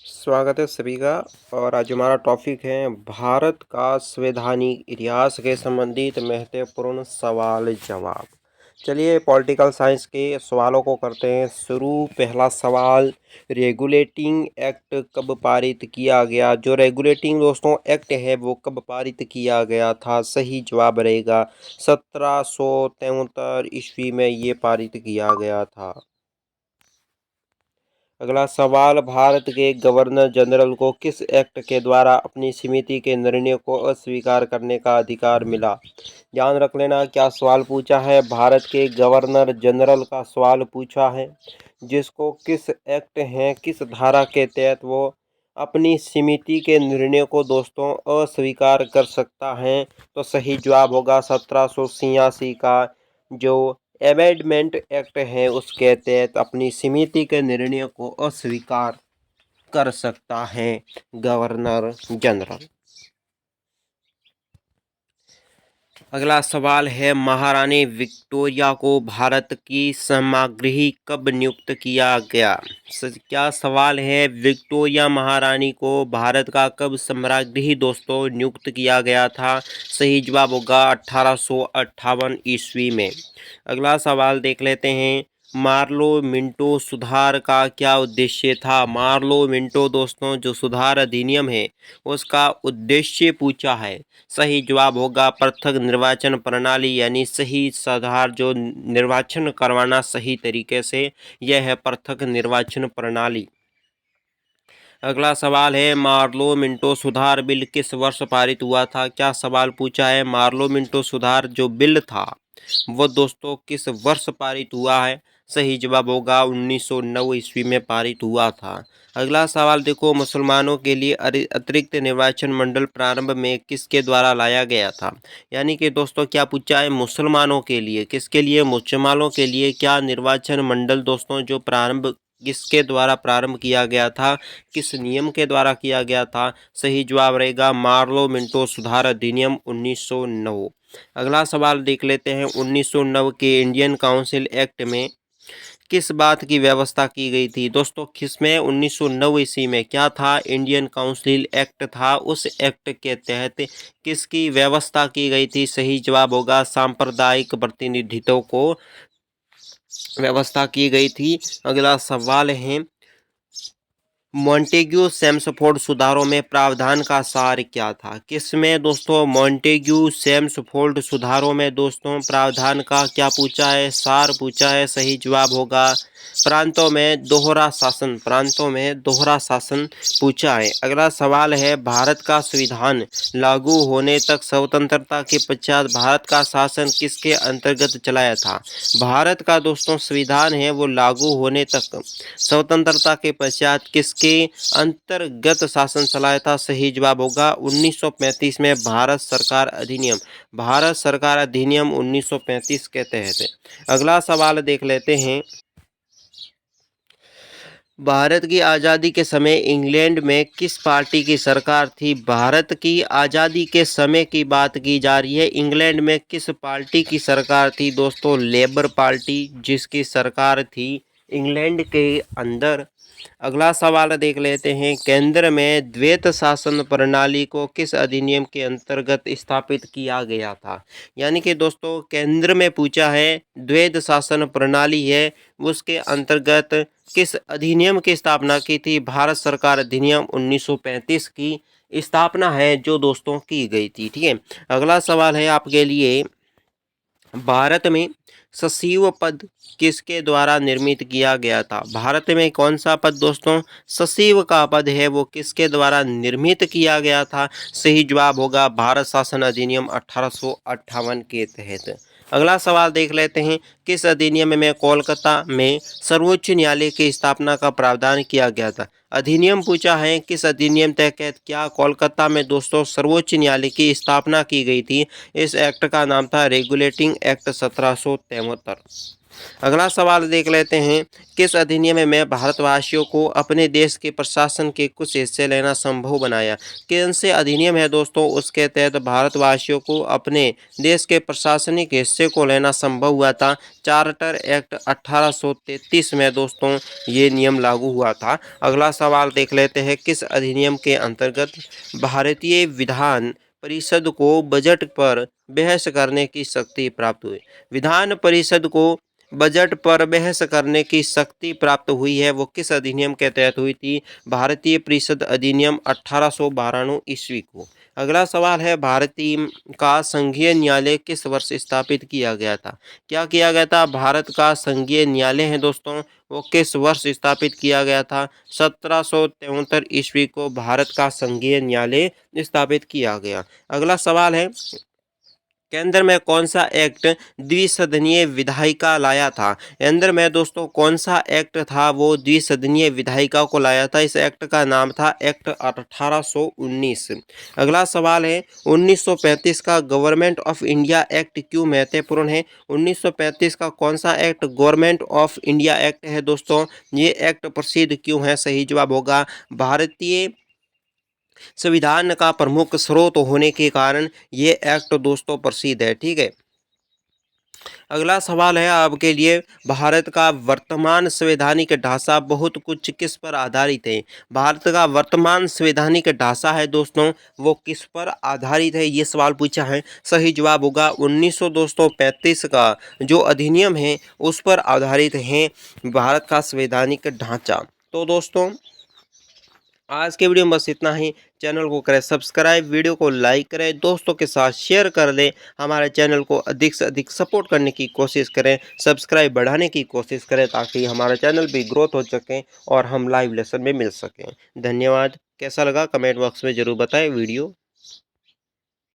स्वागत है सभी का। और आज हमारा टॉपिक है भारत का संवैधानिक इतिहास के संबंधित महत्वपूर्ण सवाल जवाब। चलिए पॉलिटिकल साइंस के सवालों को करते हैं शुरू। पहला सवाल, रेगुलेटिंग एक्ट कब पारित किया गया? जो रेगुलेटिंग दोस्तों एक्ट है वो कब पारित किया गया था? सही जवाब रहेगा 1773 ईस्वी में ये पारित किया गया था। अगला सवाल, भारत के गवर्नर जनरल को किस एक्ट के द्वारा अपनी समिति के निर्णय को अस्वीकार करने का अधिकार मिला? ध्यान रख लेना क्या सवाल पूछा है, भारत के गवर्नर जनरल का सवाल पूछा है, जिसको किस एक्ट है, किस धारा के तहत वो अपनी समिति के निर्णय को दोस्तों अस्वीकार कर सकता है? तो सही जवाब होगा 1786 का जो अमेंडमेंट एक्ट है उसके तहत अपनी समिति के निर्णय को अस्वीकार कर सकता है गवर्नर जनरल। अगला सवाल है, महारानी विक्टोरिया को भारत की समाग्रही कब नियुक्त किया गया? क्या सवाल है, विक्टोरिया महारानी को भारत का कब सम्राज्ञी दोस्तों नियुक्त किया गया था? सही जवाब होगा 1858 ईस्वी में। अगला सवाल देख लेते हैं, मार्लो मिंटो सुधार का क्या उद्देश्य था? मार्लो मिंटो दोस्तों जो सुधार अधिनियम है उसका उद्देश्य पूछा है। सही जवाब होगा पृथक निर्वाचन प्रणाली, यानी सही सुधार जो निर्वाचन करवाना सही तरीके से, यह है पृथक निर्वाचन प्रणाली। अगला सवाल है, मार्लो मिंटो सुधार बिल किस वर्ष पारित हुआ था? क्या सवाल पूछा है, मार्लो मिंटो सुधार जो बिल था वो दोस्तों किस वर्ष पारित हुआ है? सही जवाब होगा 1909 ईस्वी में पारित हुआ था। अगला सवाल देखो, मुसलमानों के लिए अतिरिक्त निर्वाचन मंडल प्रारंभ में किसके द्वारा लाया गया था? यानी कि दोस्तों क्या पूछा है, मुसलमानों के लिए, किसके लिए? मुसलमानों के लिए क्या निर्वाचन मंडल दोस्तों जो प्रारंभ किसके द्वारा प्रारंभ किया गया था, किस नियम के द्वारा किया गया था? सही जवाब रहेगा मार्लो मिंटो सुधार अधिनियम 1909। अगला सवाल देख लेते हैं, 1909 के इंडियन काउंसिल एक्ट में किस बात की व्यवस्था की गई थी? दोस्तों किसमें 1909 ईस्वी में क्या था? इंडियन काउंसिल एक्ट था। उस एक्ट के तहत किसकी व्यवस्था की गई थी? सही जवाब होगा सांप्रदायिक प्रतिनिधित्व को व्यवस्था की गई थी। अगला सवाल है, मॉन्टेग्यू सेम्सफोर्ड सुधारों में प्रावधान का सार क्या था? किसमें दोस्तों मॉन्टेग्यू सेम्सफोर्ड सुधारों में दोस्तों प्रावधान का क्या पूछा है? सार पूछा है। सही जवाब होगा प्रांतों में दोहरा शासन, प्रांतों में दोहरा शासन पूछा है। अगला सवाल है, भारत का संविधान लागू होने तक स्वतंत्रता के पश्चात भारत का शासन किसके अंतर्गत चलाया था? भारत का दोस्तों संविधान है वो लागू होने तक स्वतंत्रता के पश्चात किसके अंतर्गत शासन चलाया था? सही जवाब होगा 1935 में भारत सरकार अधिनियम, भारत सरकार अधिनियम 1935 के तहत। अगला सवाल देख लेते हैं, भारत की आज़ादी के समय इंग्लैंड में किस पार्टी की सरकार थी? भारत की आज़ादी के समय की बात की जा रही है, इंग्लैंड में किस पार्टी की सरकार थी? दोस्तों लेबर पार्टी जिसकी सरकार थी इंग्लैंड के अंदर। अगला सवाल देख लेते हैं, केंद्र में द्वैत शासन प्रणाली को किस अधिनियम के अंतर्गत स्थापित किया गया था? यानी कि दोस्तों केंद्र में पूछा है, द्वैत शासन प्रणाली है उसके अंतर्गत किस अधिनियम की स्थापना की थी? भारत सरकार अधिनियम 1935 की स्थापना है जो दोस्तों की गई थी। ठीक है, अगला सवाल है आपके लिए, भारत में सचिव पद किसके द्वारा निर्मित किया गया था? भारत में कौन सा पद दोस्तों सचिव का पद है वो किसके द्वारा निर्मित किया गया था? सही जवाब होगा भारत शासन अधिनियम 1858 के तहत। अगला सवाल देख लेते हैं, किस अधिनियम में कोलकाता में सर्वोच्च न्यायालय की स्थापना का प्रावधान किया गया था? अधिनियम पूछा है, किस अधिनियम तहत क्या कोलकाता में दोस्तों सर्वोच्च न्यायालय की स्थापना की गई थी? इस एक्ट का नाम था रेगुलेटिंग एक्ट 1773। अगला सवाल देख लेते हैं, किस अधिनियम में भारतवासियों को अपने देश के प्रशासन के कुछ हिस्से लेना संभव बनाया? कौन से अधिनियम है दोस्तों, उसके तहत भारतवासियों को अपने देश के प्रशासनिक हिस्से को लेना संभव हुआ था? चार्टर एक्ट 1833 में दोस्तों ये नियम लागू हुआ था। अगला सवाल देख लेते हैं, किस अधिनियम के अंतर्गत भारतीय विधान परिषद को बजट पर बहस करने की शक्ति प्राप्त हुई? विधान परिषद को बजट पर बहस करने की शक्ति प्राप्त हुई है, वो किस अधिनियम के तहत हुई थी? भारतीय परिषद अधिनियम 1892 ईस्वी को। अगला सवाल है, भारतीय का संघीय न्यायालय किस वर्ष स्थापित किया गया था? क्या किया गया था? भारत का संघीय न्यायालय है दोस्तों, वो किस वर्ष स्थापित किया गया था? 1773 ईस्वी को भारत का संघीय न्यायालय स्थापित किया गया। अगला सवाल है, केंद्र में कौन सा एक्ट द्विसदनीय विधायिका लाया था? केंद्र में दोस्तों कौन सा एक्ट था, वो द्विसदनीय विधायिका को लाया था? इस एक्ट का नाम था एक्ट 1819। अगला सवाल है, 1935 का गवर्नमेंट ऑफ इंडिया एक्ट क्यों महत्वपूर्ण है? 1935 का कौन सा act government of India act है दोस्तों? ये एक्ट प्रसिद्ध क्यों है? सही जवाब होगा, भारतीय संविधान का प्रमुख स्रोत होने के कारण ये एक्ट दोस्तों प्रसिद्ध है। ठीक है, अगला सवाल है आपके लिए, भारत का वर्तमान संवैधानिक ढांचा बहुत कुछ किस पर आधारित है? भारत का वर्तमान संवैधानिक ढांचा है दोस्तों, वो किस पर आधारित है, ये सवाल पूछा है। सही जवाब होगा 1935 का जो अधिनियम है उस पर आधारित है भारत का संवैधानिक ढांचा। तो दोस्तों आज के वीडियो में बस इतना ही। चैनल को करें सब्सक्राइब, वीडियो को लाइक करें, दोस्तों के साथ शेयर कर दें। हमारे चैनल को अधिक से अधिक सपोर्ट करने की कोशिश करें, सब्सक्राइब बढ़ाने की कोशिश करें ताकि हमारा चैनल भी ग्रोथ हो सके और हम लाइव लेसन में मिल सकें। धन्यवाद। कैसा लगा कमेंट बॉक्स में ज़रूर बताएं वीडियो।